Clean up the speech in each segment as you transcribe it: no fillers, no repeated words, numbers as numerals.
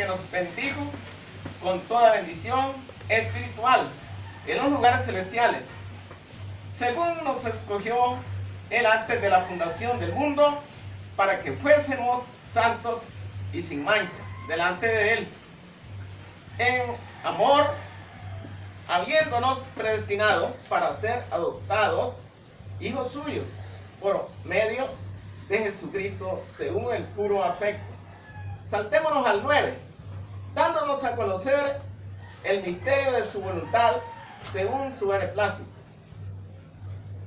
que nos bendijo con toda bendición espiritual en los lugares celestiales, según nos escogió Él antes de la fundación del mundo, para que fuésemos santos y sin mancha delante de Él, en amor, habiéndonos predestinados para ser adoptados hijos suyos por medio de Jesucristo, según el puro afecto. Saltémonos al 9, dándonos a conocer el misterio de su voluntad, según su beneplácito.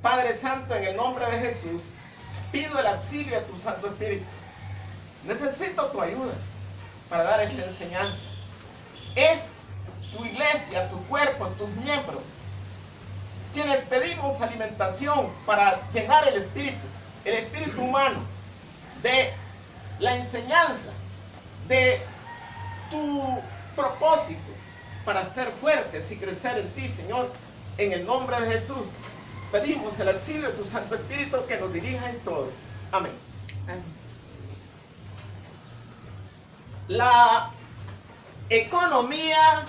Padre Santo, en el nombre de Jesús, pido el auxilio de tu Santo Espíritu. Necesito tu ayuda para dar esta enseñanza. Es tu iglesia, tu cuerpo, tus miembros, quienes pedimos alimentación para llenar el espíritu humano, de la enseñanza, de tu propósito, para ser fuertes y crecer en ti, Señor. En el nombre de Jesús, pedimos el auxilio de tu Santo Espíritu que nos dirija en todo. Amén. La economía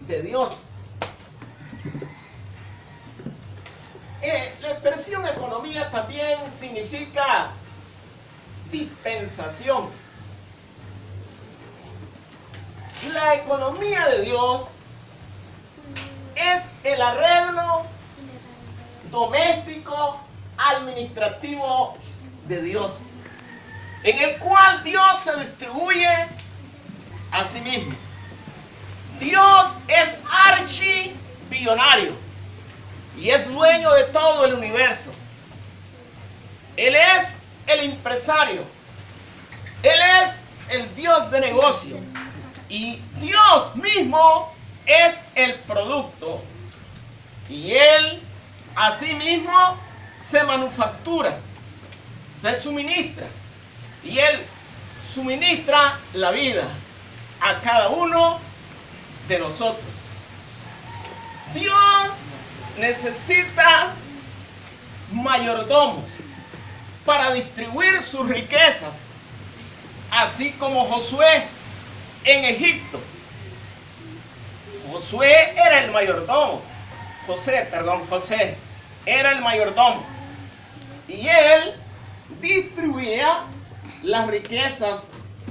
de Dios. La expresión economía también significa dispensación. La economía de Dios es el arreglo doméstico, administrativo de Dios, en el cual Dios se distribuye a sí mismo. Dios es archibillonario y es dueño de todo el universo. Él es el empresario. Él es el Dios de negocio. Y Dios mismo es el producto. Y Él asimismo se manufactura, se suministra. Y Él suministra la vida a cada uno de nosotros. Dios necesita mayordomos para distribuir sus riquezas, así como Josué en Egipto. José era el mayordomo. José era el mayordomo. Y él distribuía las riquezas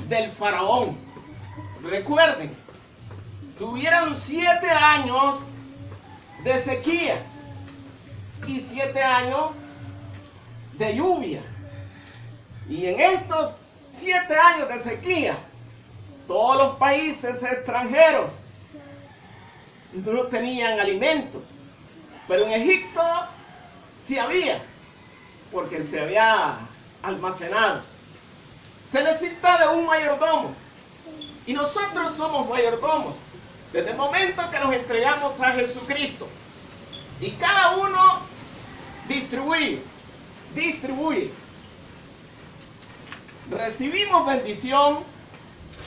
del faraón. Recuerden, tuvieron 7 años de sequía y 7 años de lluvia. Y en estos 7 años de sequía, todos los países extranjeros no tenían alimento. Pero en Egipto sí había, porque se había almacenado. Se necesita de un mayordomo. Y nosotros somos mayordomos desde el momento que nos entregamos a Jesucristo. Y cada uno distribuye. Recibimos bendición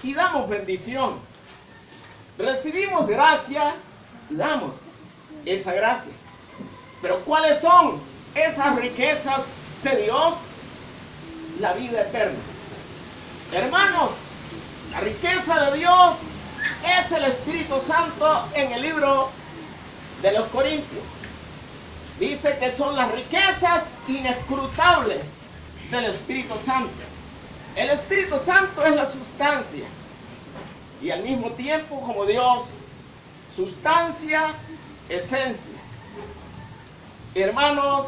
y damos bendición. Recibimos gracia y damos esa gracia. Pero ¿cuáles son esas riquezas de Dios? La vida eterna. Hermanos, la riqueza de Dios es el Espíritu Santo. En el libro de los Corintios dice que son las riquezas inescrutables del Espíritu Santo. El Espíritu Santo es la sustancia y al mismo tiempo, como Dios, sustancia, esencia. Hermanos,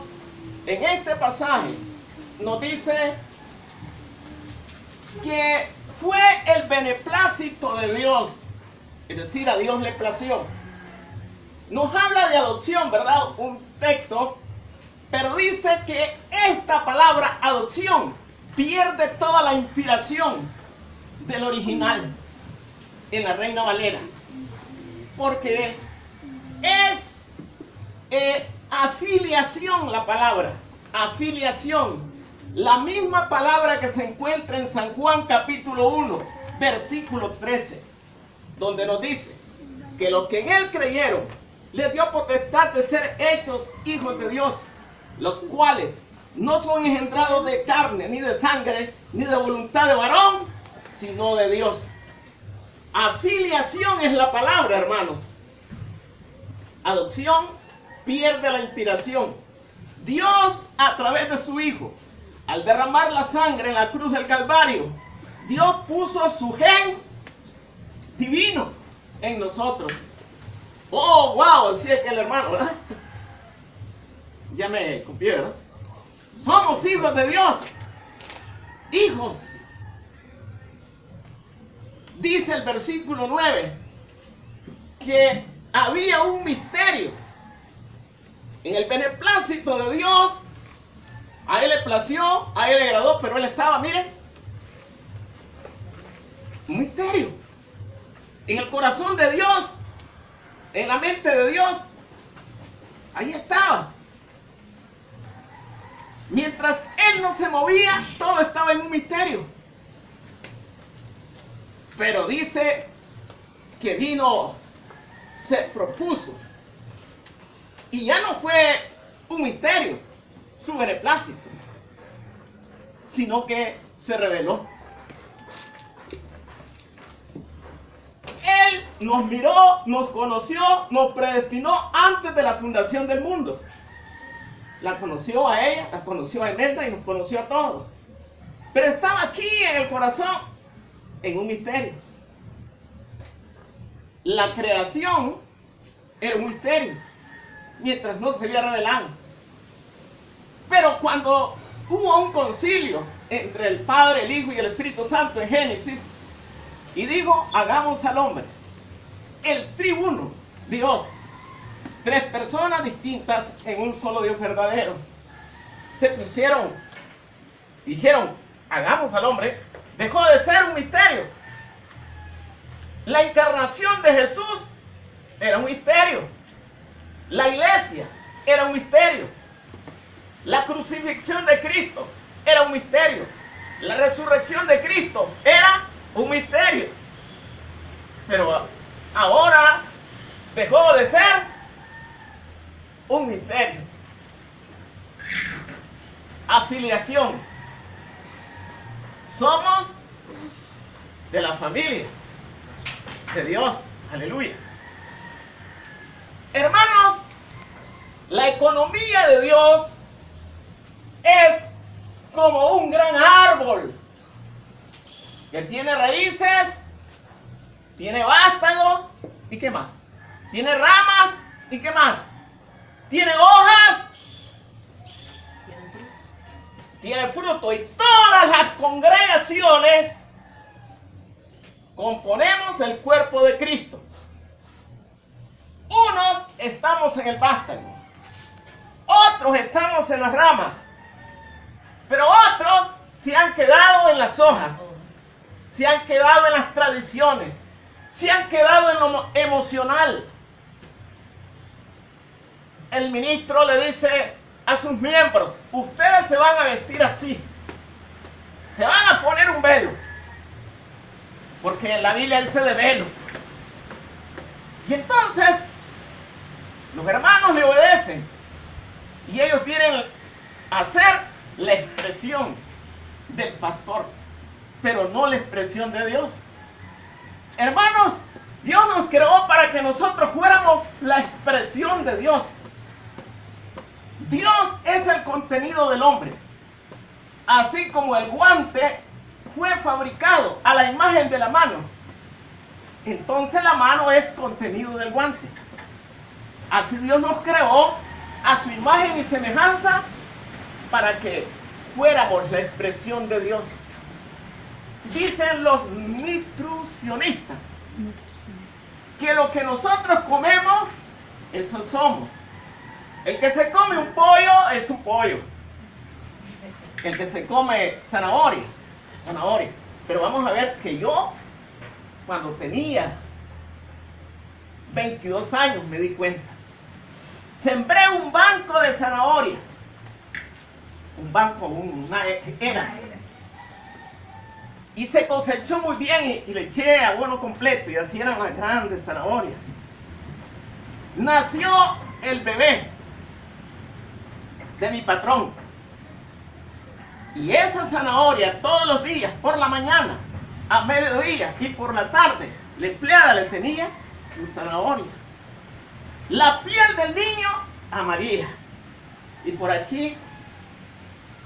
en este pasaje nos dice que fue el beneplácito de Dios, es decir, a Dios le plació. Nos habla de adopción, ¿verdad? Un texto, pero dice que esta palabra adopción pierde toda la inspiración del original en la Reina Valera, porque es afiliación la palabra, afiliación, la misma palabra que se encuentra en San Juan capítulo 1, versículo 13, donde nos dice que los que en Él creyeron, les dio potestad de ser hechos hijos de Dios, los cuales no son engendrados de carne, ni de sangre, ni de voluntad de varón, sino de Dios. Afiliación es la palabra, hermanos. Adopción pierde la inspiración. Dios, a través de su Hijo, al derramar la sangre en la cruz del Calvario, Dios puso su gen divino en nosotros. Oh, wow, decía aquel hermano, ¿verdad? Ya me copié, ¿verdad? Somos hijos de Dios. Hijos. Dice el versículo 9 que había un misterio. En el beneplácito de Dios, a él le plació, a él le agradó, pero él estaba, miren, un misterio. En el corazón de Dios, en la mente de Dios, ahí estaba. Mientras él no se movía, todo estaba en un misterio. Pero dice que vino, se propuso. Y ya no fue un misterio, su beneplácito, sino que se reveló. Él nos miró, nos conoció, nos predestinó antes de la fundación del mundo. La conoció a ella, la conoció a Imelda y nos conoció a todos. Pero estaba aquí en el corazón, en un misterio. La creación era un misterio, mientras no se había revelado. Pero cuando hubo un concilio entre el Padre, el Hijo y el Espíritu Santo en Génesis, y dijo, hagamos al hombre, el triuno, Dios, tres personas distintas en un solo Dios verdadero, se pusieron, dijeron, hagamos al hombre, dejó de ser un misterio. La encarnación de Jesús era un misterio. La iglesia era un misterio. La crucifixión de Cristo era un misterio. La resurrección de Cristo era un misterio. Pero ahora dejó de ser un misterio. Afiliación. Somos de la familia de Dios. Aleluya. Hermanos, la economía de Dios es como un gran árbol que tiene raíces, tiene vástago, ¿y qué más? Tiene ramas, ¿y qué más? Tiene hojas, tiene fruto, y todas las congregaciones componemos el cuerpo de Cristo. Unos estamos en el vástago, otros estamos en las ramas, pero otros se han quedado en las hojas, se han quedado en las tradiciones, se han quedado en lo emocional. El ministro le dice a sus miembros, ustedes se van a vestir así, se van a poner un velo, porque en la Biblia dice de velo. Y entonces los hermanos le obedecen y ellos vienen a hacer la expresión del pastor, pero no la expresión de Dios. Hermanos, Dios nos creó para que nosotros fuéramos la expresión de Dios. Dios es el contenido del hombre, así como el guante fue fabricado a la imagen de la mano. Entonces la mano es contenido del guante. Así Dios nos creó a su imagen y semejanza para que fuéramos la expresión de Dios. Dicen los nutricionistas que lo que nosotros comemos, eso somos. El que se come un pollo es un pollo. El que se come zanahoria, zanahoria. Pero vamos a ver que yo, cuando tenía 22 años, me di cuenta. Sembré un banco de zanahoria. Un banco, una era. Y se cosechó muy bien y le eché abono completo y así eran las grandes zanahorias. Nació el bebé de mi patrón. Y esa zanahoria todos los días, por la mañana, a mediodía y por la tarde, La empleada le tenía su zanahoria. La piel del niño amarilla. Y por aquí,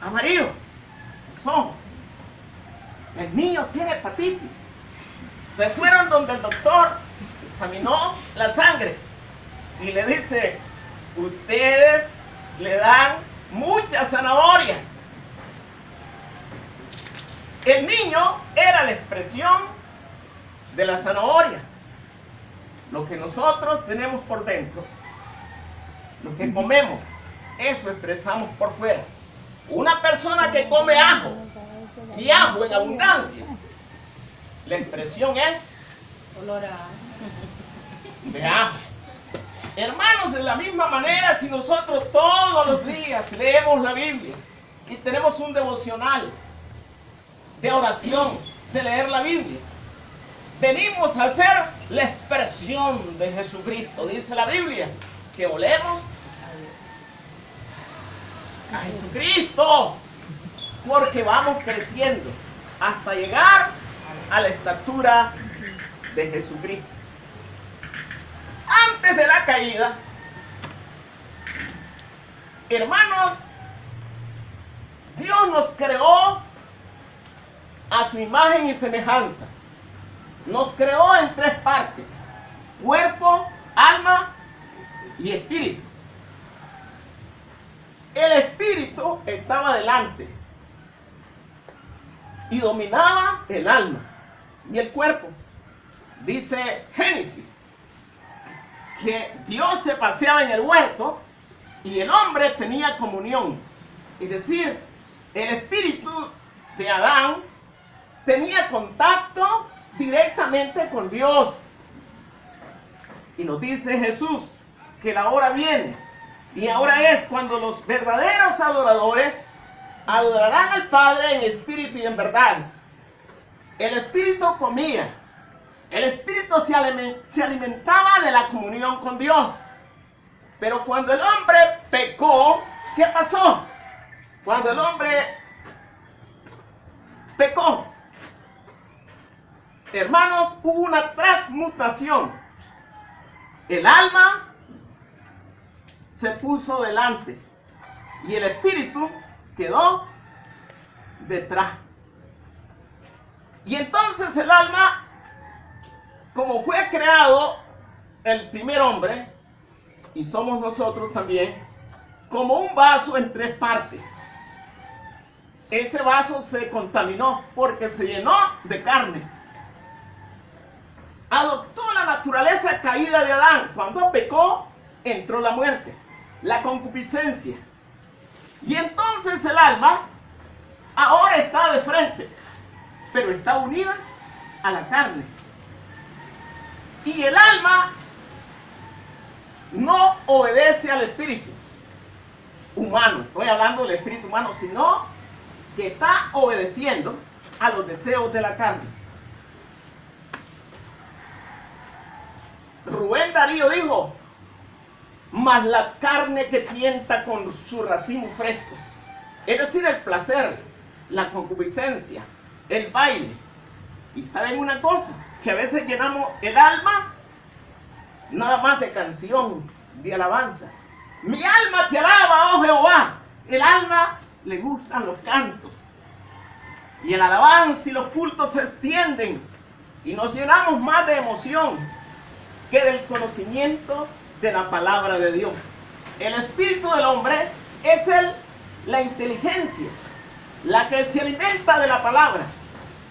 amarillo. Los ojos. El niño tiene hepatitis. Se fueron donde el doctor examinó la sangre y le dice: ustedes le dan mucha zanahoria. El niño era la expresión de la zanahoria. Lo que nosotros tenemos por dentro, lo que comemos, eso expresamos por fuera. Una persona que come ajo, y ajo en abundancia, la expresión es olor a de ajo. Hermanos, de la misma manera, si nosotros todos los días leemos la Biblia y tenemos un devocional de oración, de leer la Biblia, venimos a hacer la expresión de Jesucristo. Dice la Biblia que olemos a Jesucristo, porque vamos creciendo hasta llegar a la estatura de Jesucristo. Antes de la caída, hermanos, Dios nos creó a su imagen y semejanza. Nos creó en tres partes: cuerpo, alma y espíritu. El espíritu estaba delante y dominaba el alma y el cuerpo. Dice Génesis que Dios se paseaba en el huerto y el hombre tenía comunión. Es decir, el espíritu de Adán tenía contacto directamente con Dios. Y nos dice Jesús que la hora viene, y ahora es cuando los verdaderos adoradores adorarán al Padre en espíritu y en verdad. El espíritu comía, el espíritu se alimentaba de la comunión con Dios. Pero cuando el hombre pecó, ¿qué pasó? Cuando el hombre pecó, hermanos, hubo una transmutación. El alma se puso delante y el espíritu quedó detrás. Y entonces el alma, como fue creado el primer hombre, y somos nosotros también, como un vaso en tres partes. Ese vaso se contaminó porque se llenó de carne. Adoptó la naturaleza caída de Adán. Cuando pecó, entró la muerte, la concupiscencia. Y entonces el alma ahora está de frente, pero está unida a la carne. Y el alma no obedece al espíritu humano, estoy hablando del espíritu humano, sino que está obedeciendo a los deseos de la carne. Rubén Darío dijo: mas la carne que tienta con su racimo fresco, es decir, el placer, la concupiscencia, el baile. Y saben una cosa, que a veces llenamos el alma nada más de canción, de alabanza. Mi alma te alaba, oh Jehová. El alma le gustan los cantos, y el alabanza y los cultos se extienden, y nos llenamos más de emoción que del conocimiento de la palabra de Dios. El espíritu del hombre es la inteligencia, la que se alimenta de la palabra,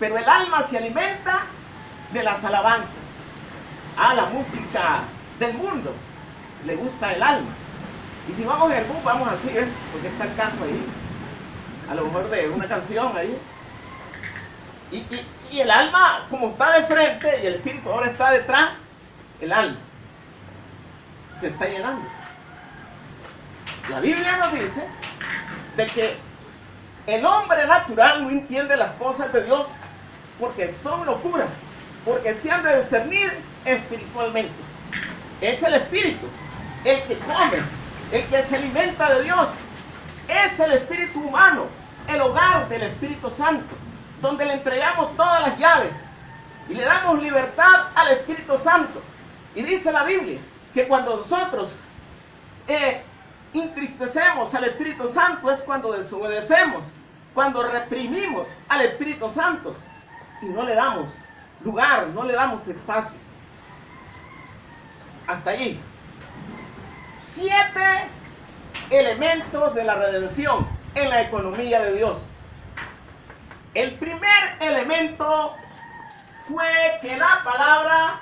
pero el alma se alimenta de las alabanzas. A la música del mundo le gusta el alma. Y si vamos en el bus, vamos así, ¿eh? Porque está el canto ahí, a lo mejor de una canción ahí. Y el alma, como está de frente y el espíritu ahora está detrás, el alma se está llenando. La Biblia nos dice de que el hombre natural no entiende las cosas de Dios porque son locuras, porque se han de discernir espiritualmente. Es el espíritu el que come, el que se alimenta de Dios. Es el espíritu humano, el hogar del Espíritu Santo, donde le entregamos todas las llaves. y le damos libertad al Espíritu Santo. Y dice la Biblia que cuando nosotros entristecemos al Espíritu Santo es cuando desobedecemos, cuando reprimimos al Espíritu Santo y no le damos lugar, no le damos espacio. Hasta allí. 7 elementos de la redención en la economía de Dios. El primer elemento fue que la palabra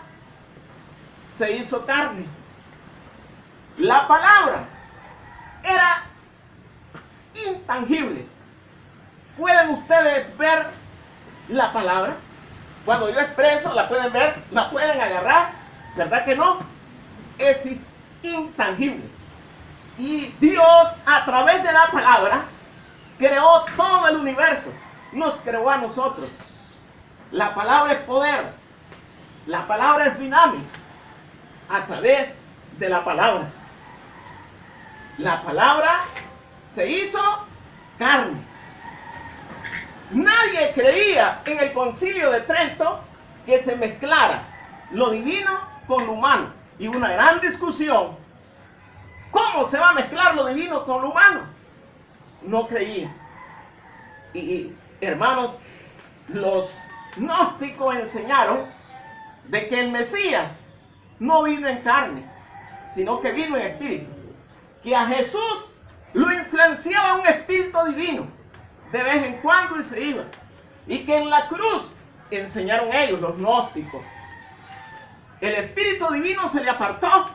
se hizo carne. La palabra era intangible. ¿Pueden ustedes ver la palabra? Cuando yo expreso, la pueden ver, la pueden agarrar, ¿verdad que no? Es intangible. Y Dios, a través de la palabra, creó todo el universo. Nos creó a nosotros. La palabra es poder. La palabra es dinámica. A través de la palabra. La palabra se hizo carne. Nadie creía en el Concilio de Trento que se mezclara lo divino con lo humano. Y una gran discusión. ¿Cómo se va a mezclar lo divino con lo humano? No creía. Y hermanos, los gnósticos enseñaron de que el Mesías no vino en carne, sino que vino en espíritu. Que a Jesús lo influenciaba un espíritu divino de vez en cuando y se iba. Y que en la cruz, enseñaron ellos, los gnósticos, el espíritu divino se le apartó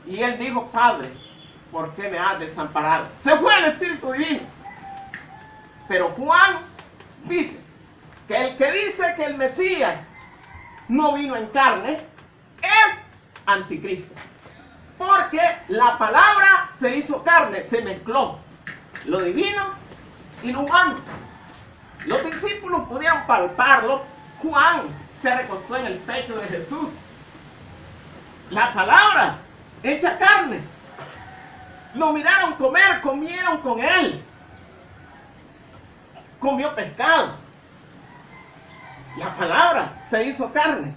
y él dijo: Padre, ¿por qué me has desamparado? Se fue el espíritu divino. Pero Juan dice que el que dice que el Mesías no vino en carne es anticristo. Porque la palabra se hizo carne, se mezcló lo divino y lo humano. Los discípulos pudieron palparlo. Juan se recostó en el pecho de Jesús. La palabra hecha carne. Lo miraron comer, comieron con él. Comió pescado. La palabra se hizo carne.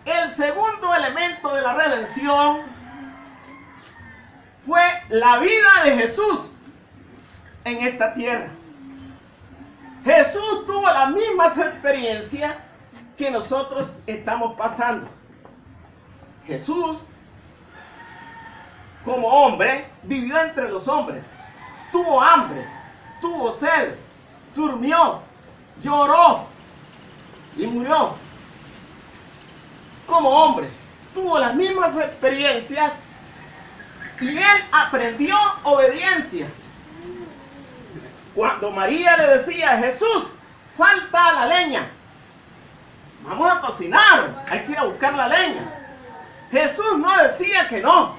El segundo elemento de la redención fue la vida de Jesús en esta tierra. Jesús tuvo las mismas experiencias que nosotros estamos pasando. Jesús, como hombre, vivió entre los hombres. Tuvo hambre, tuvo sed, durmió, lloró y murió. Como hombre, tuvo las mismas experiencias y él aprendió obediencia. Cuando María le decía: Jesús, falta la leña, vamos a cocinar, hay que ir a buscar la leña. Jesús no decía que no,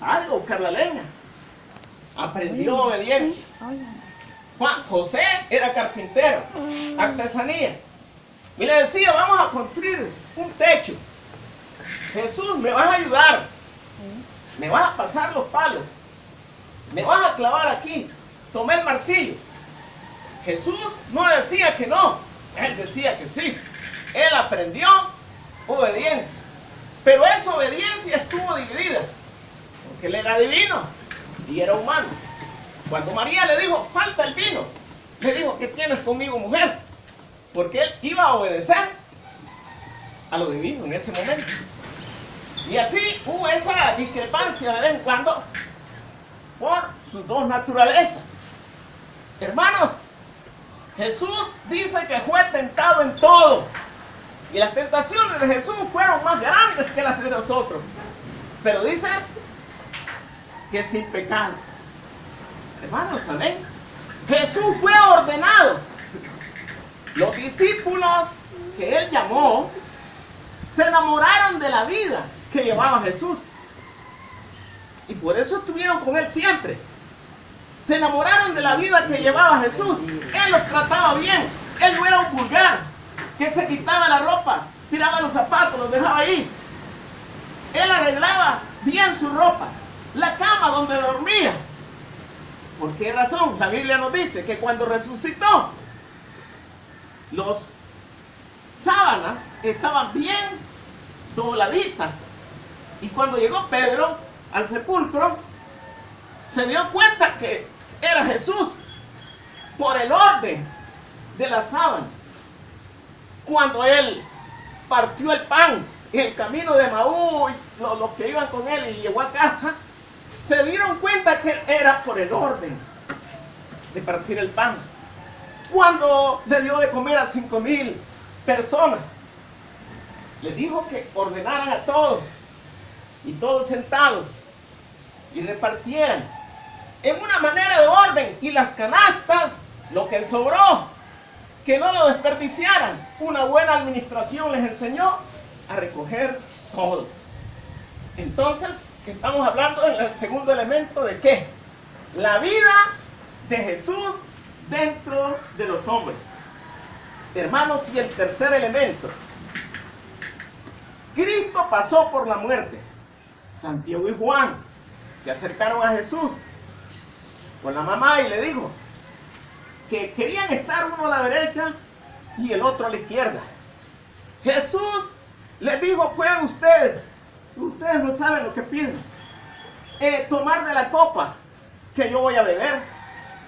hay que buscar la leña. Aprendió obediencia. José era carpintero, artesanía, y le decía: vamos a construir un techo. Jesús, me vas a ayudar, me vas a pasar los palos, me vas a clavar aquí. Tomé el martillo. Jesús no decía que no, él decía que sí. Él aprendió obediencia. Pero esa obediencia estuvo dividida, porque él era divino y era humano. Cuando María le dijo: falta el vino, le dijo: ¿qué tienes conmigo, mujer? Porque él iba a obedecer a lo divino en ese momento. Y así hubo esa discrepancia de vez en cuando por sus dos naturalezas. Hermanos, Jesús dice que fue tentado en todo. Y las tentaciones de Jesús fueron más grandes que las de nosotros. Pero dice que sin pecado. Hermanos, amén. Jesús fue ordenado. Los discípulos que él llamó se enamoraron de la vida que llevaba Jesús. Y por eso estuvieron con él siempre. Se enamoraron de la vida que llevaba Jesús. Él los trataba bien. Él no era un vulgar que se quitaba la ropa, tiraba los zapatos, los dejaba ahí. Él arreglaba bien su ropa, la cama donde dormía. ¿Por qué razón? La Biblia nos dice que cuando resucitó, los sábanas estaban bien dobladitas. Y cuando llegó Pedro al sepulcro, se dio cuenta que era Jesús por el orden de la sábana. Cuando él partió el pan en el camino de Maús, los que iban con él, y llegó a casa, se dieron cuenta que era por el orden de partir el pan. Cuando le dio de comer a 5,000 personas, le dijo que ordenaran a todos, y todos sentados, y repartieran en una manera de orden, y las canastas, lo que sobró, que no lo desperdiciaran. Una buena administración les enseñó a recoger todo. Entonces, estamos hablando en el segundo elemento de ¿qué? La vida de Jesús dentro de los hombres. Hermanos, y el tercer elemento. Cristo pasó por la muerte. Santiago y Juan se acercaron a Jesús con la mamá y le dijo que querían estar uno a la derecha y el otro a la izquierda. Jesús les dijo: pueden ustedes no saben lo que piden, tomar de la copa que yo voy a beber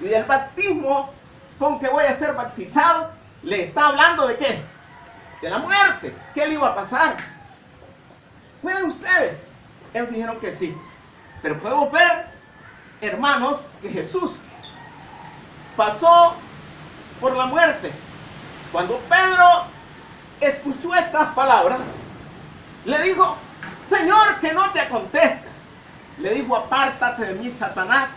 y del bautismo con que voy a ser bautizado. Le está hablando de ¿qué? De la muerte. ¿Qué le iba a pasar? ¿Pueden ustedes? Ellos dijeron que sí. Pero podemos ver, hermanos, que Jesús pasó por la muerte. Cuando Pedro escuchó estas palabras, le dijo: Señor, que no te acontezca. Le dijo: apártate de mí, Satanás,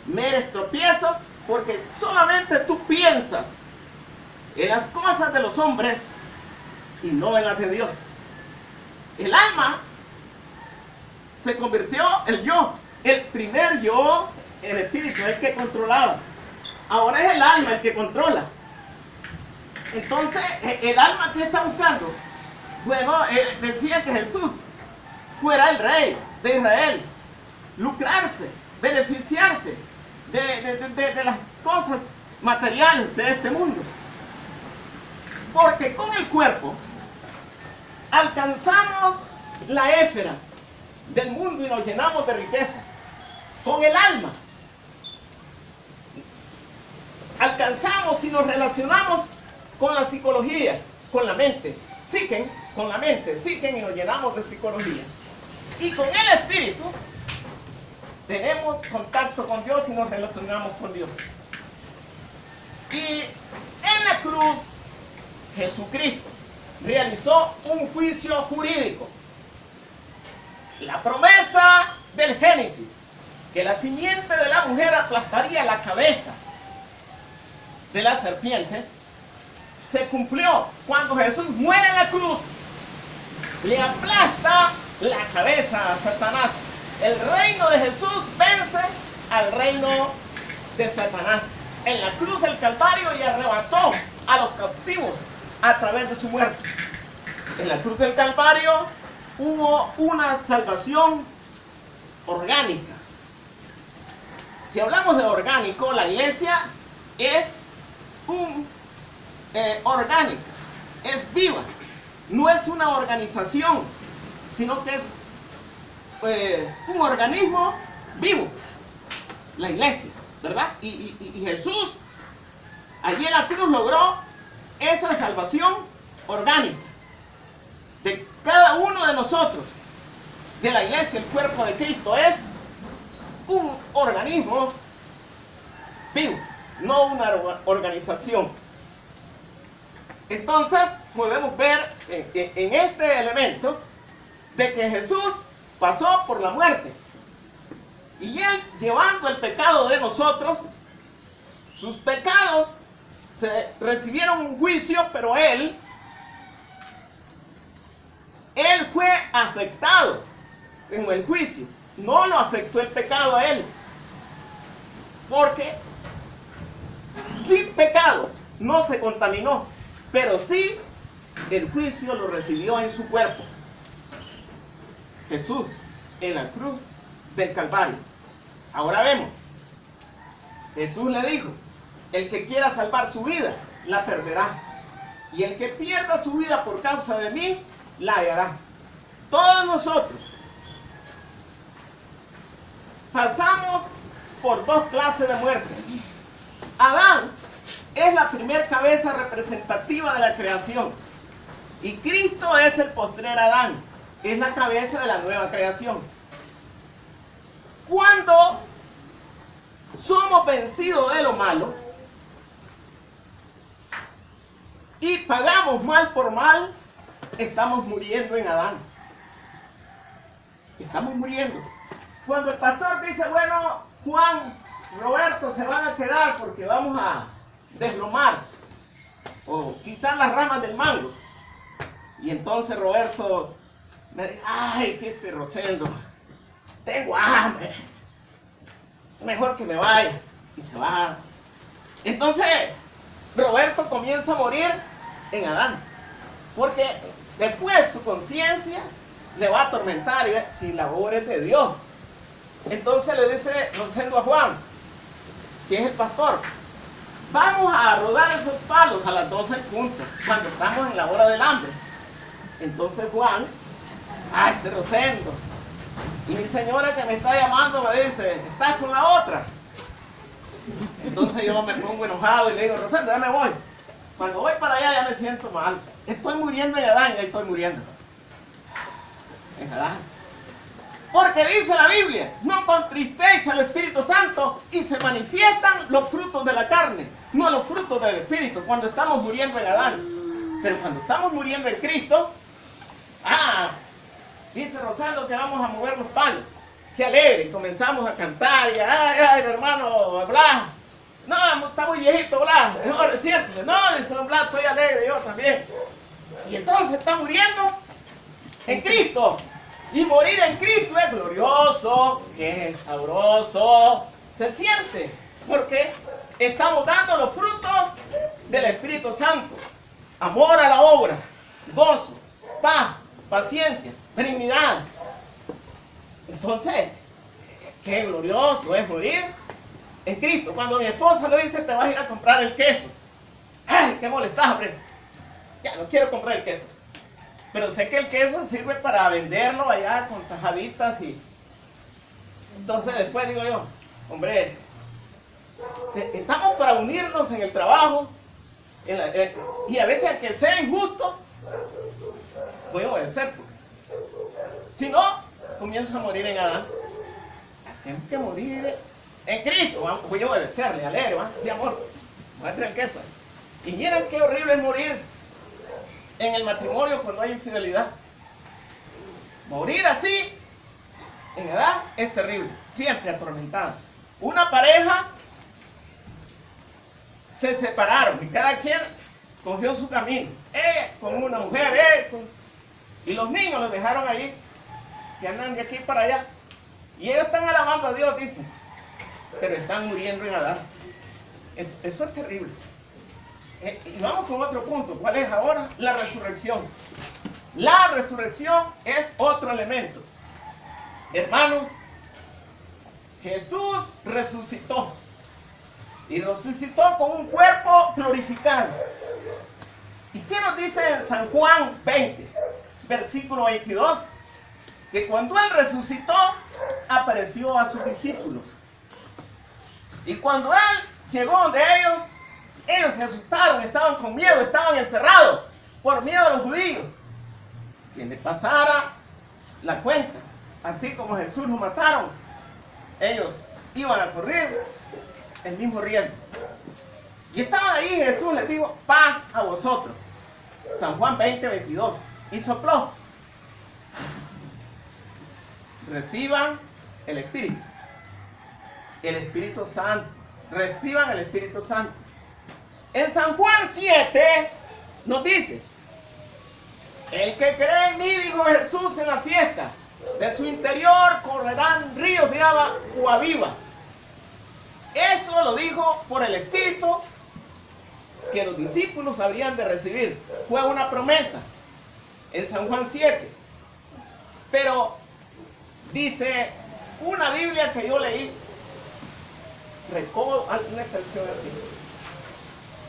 me eres tropiezo, porque solamente tú piensas en las cosas de los hombres y no en las de Dios. El alma se convirtió el yo. El primer yo, el espíritu, es el que controlaba. Ahora es el alma el que controla. Entonces, ¿el alma qué está buscando? Bueno, decía que Jesús fuera el rey de Israel, lucrarse, beneficiarse de las cosas materiales de este mundo. Porque con el cuerpo alcanzamos la éfera del mundo y nos llenamos de riqueza. Con el alma alcanzamos y nos relacionamos con la psicología, con la mente. Psiquen, con la mente, psiquen y nos llenamos de psicología. Y con el espíritu tenemos contacto con Dios y nos relacionamos con Dios. Y en la cruz, Jesucristo realizó un juicio jurídico. La promesa del Génesis, que la simiente de la mujer aplastaría la cabeza de la serpiente, se cumplió cuando Jesús muere en la cruz. Le aplasta la cabeza a Satanás. El reino de Jesús vence al reino de Satanás en la cruz del Calvario y arrebató a los cautivos a través de su muerte. En la cruz del Calvario hubo una salvación orgánica. Si hablamos de orgánico, la iglesia es orgánica, es viva, no es una organización, sino que es un organismo vivo, la iglesia, ¿verdad? Y Jesús allí en la cruz logró esa salvación orgánica de cada uno de nosotros, de la iglesia. El cuerpo de Cristo es un organismo vivo, no una organización. Entonces podemos ver en este elemento de que Jesús pasó por la muerte y Él, llevando el pecado de nosotros, sus pecados se recibieron un juicio, pero Él fue afectado en el juicio. No lo afectó el pecado a Él, porque sin pecado no se contaminó, pero sí el juicio lo recibió en su cuerpo. Jesús en la cruz del Calvario. Ahora vemos, Jesús le dijo: el que quiera salvar su vida, la perderá. y el que pierda su vida por causa de mí, la hallará. Todos nosotros pasamos por dos clases de muerte. Adán es la primera cabeza representativa de la creación y Cristo es el postrer Adán, es la cabeza de la nueva creación. Cuando somos vencidos de lo malo y pagamos mal por mal, estamos muriendo en Adán. Estamos muriendo. Cuando el pastor dice, bueno, Juan, Roberto se van a quedar porque vamos a deslomar o quitar las ramas del mango. Y entonces Roberto me dice, ay, qué este Rosendo, tengo hambre, mejor que me vaya. Y se va. Entonces Roberto comienza a morir en Adán, porque después su conciencia le va a atormentar y si la obra es de Dios. Entonces le dice Rosendo a Juan, que es el pastor, vamos a rodar esos palos a las 12 puntos, cuando estamos en la hora del hambre. Entonces Juan, ay, este Rosendo, y mi señora que me está llamando me dice, ¿estás con la otra? Entonces yo me pongo enojado y le digo, Rosendo, ya me voy. Cuando voy para allá ya me siento mal. Estoy muriendo en Adán, ya estoy muriendo en Adán. Porque dice la Biblia, no contristéis al Espíritu Santo y se manifiestan los frutos de la carne, no los frutos del Espíritu, cuando estamos muriendo en Adán. Pero cuando estamos muriendo en Cristo, dice Rosendo que vamos a mover los palos. Qué alegre, comenzamos a cantar y ay, hermano, Blas, no, está muy viejito Blas, no, siéntese, no, dice don Blas, estoy alegre, yo también. Y entonces está muriendo en Cristo. Y morir en Cristo es glorioso, es sabroso, se siente, porque estamos dando los frutos del Espíritu Santo. Amor a la obra, gozo, paz, paciencia, benignidad. Entonces, qué glorioso es morir en Cristo. Cuando mi esposa le dice, te vas a ir a comprar el queso. Ay, qué molestas, hombre. Ya no quiero comprar el queso. Pero sé que el queso sirve para venderlo allá con tajaditas y... Entonces después digo yo, hombre, estamos para unirnos en el trabajo y a veces aunque sea injusto, voy a obedecer. Si no, comienzo a morir en Adán. Tengo que morir en Cristo. Voy a obedecerle, alegre, ¿va? Sí, amor, voy a traer el queso. Y miren qué horrible es morir en el matrimonio cuando hay infidelidad. Morir así en edad es terrible, siempre atormentado. Una pareja se separaron y cada quien cogió su camino. Con una mujer, y los niños los dejaron allí, que andan de aquí para allá. Y ellos están alabando a Dios, dicen, pero están muriendo en Adán. Eso es terrible. Y vamos con otro punto. ¿Cuál es ahora? La resurrección. La resurrección es otro elemento. Hermanos, Jesús resucitó. Y resucitó con un cuerpo glorificado. ¿Y qué nos dice en San Juan 20, versículo 22? Que cuando Él resucitó, apareció a sus discípulos. Y cuando Él llegó donde ellos se asustaron, estaban con miedo, estaban encerrados por miedo a los judíos. Que les pasara la cuenta. Así como Jesús lo mataron, ellos iban a correr el mismo riesgo. Y estaban ahí, Jesús les dijo, paz a vosotros. San Juan 20, 22. Y sopló. Reciban el Espíritu. El Espíritu Santo. Reciban el Espíritu Santo. En San Juan 7 nos dice, el que cree en mí, dijo Jesús en la fiesta, de su interior correrán ríos de agua viva. Eso lo dijo por el Espíritu que los discípulos habrían de recibir. Fue una promesa en San Juan 7. Pero dice una Biblia que yo leí, recojo alguna expresión así.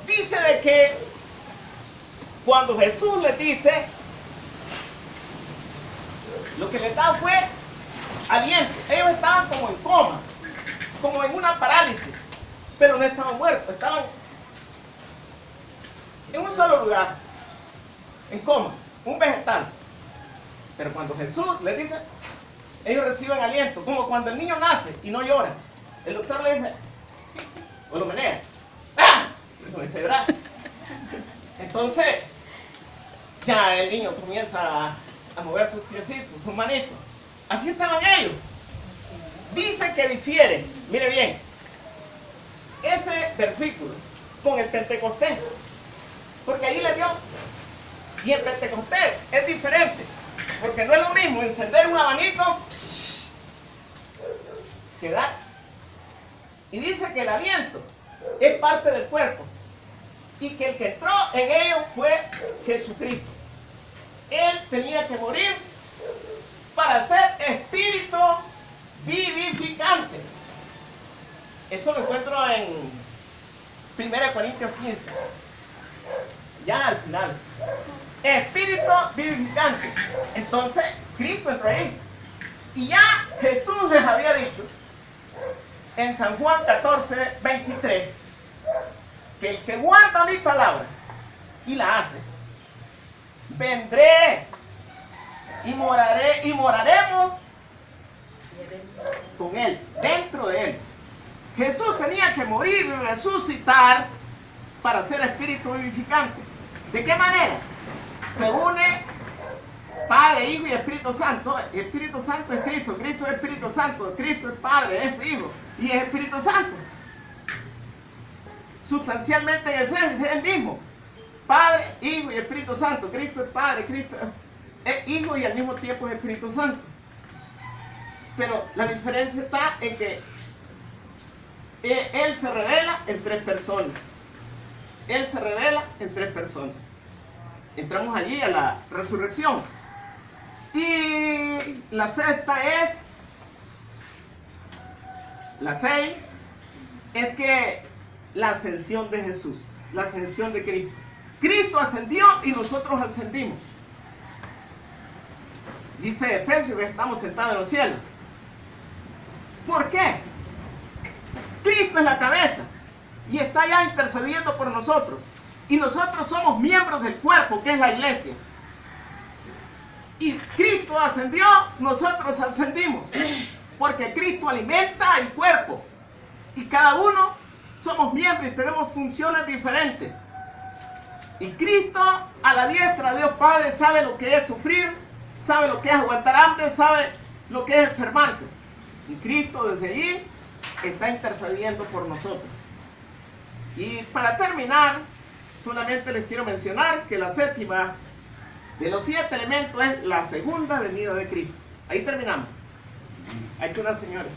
Dice de que cuando Jesús les dice, lo que les da fue aliento. Ellos estaban como en coma, como en una parálisis, pero no estaban muertos, estaban en un solo lugar, en coma, un vegetal. Pero cuando Jesús les dice, ellos reciben aliento, como cuando el niño nace y no llora. El doctor le dice, o lo menea, ¡ah! Y comienza a llorar. Entonces, ya el niño comienza a mover sus piecitos, sus manitos. Así estaban ellos. Dice que difiere, mire bien, ese versículo con el Pentecostés. Porque ahí le dio. Y el Pentecostés es diferente. Porque no es lo mismo encender un abanico que dar. Y dice que el aliento es parte del cuerpo. Y que el que entró en ellos fue Jesucristo. Él tenía que morir para ser espíritu vivificante. Eso lo encuentro en 1 Corintios 15. Ya al final. Espíritu vivificante. Entonces, Cristo entró ahí. Y ya Jesús les había dicho en San Juan 14, 23, que el que guarda mi palabra y la hace, vendré y moraremos con él, dentro de él. Jesús tenía que morir y resucitar para ser espíritu vivificante. ¿De qué manera? Se une Padre, Hijo y Espíritu Santo. El Espíritu Santo es Cristo, Cristo es Espíritu Santo, Cristo es Padre, es Hijo y es Espíritu Santo. Sustancialmente en esencia es el mismo. Padre, Hijo y Espíritu Santo. Cristo es Padre, Cristo es Hijo y al mismo tiempo es Espíritu Santo. Pero la diferencia está en que Él se revela en tres personas. Él se revela en tres personas. Entramos allí a la resurrección. Y la sexta es, la 6, es que la ascensión de Jesús, la ascensión de Cristo. Cristo ascendió y nosotros ascendimos. Dice Efesios que estamos sentados en los cielos. ¿Por qué? Cristo es la cabeza y está ya intercediendo por nosotros. Y nosotros somos miembros del cuerpo, que es la iglesia. Y Cristo ascendió, nosotros ascendimos. Porque Cristo alimenta el cuerpo. Y cada uno somos miembros y tenemos funciones diferentes. Y Cristo, a la diestra de Dios Padre, sabe lo que es sufrir, sabe lo que es aguantar hambre, sabe lo que es enfermarse. Y Cristo desde allí está intercediendo por nosotros. Y para terminar, solamente les quiero mencionar que la séptima de los 7 elementos es la segunda venida de Cristo. Ahí terminamos. Ahí está una señora.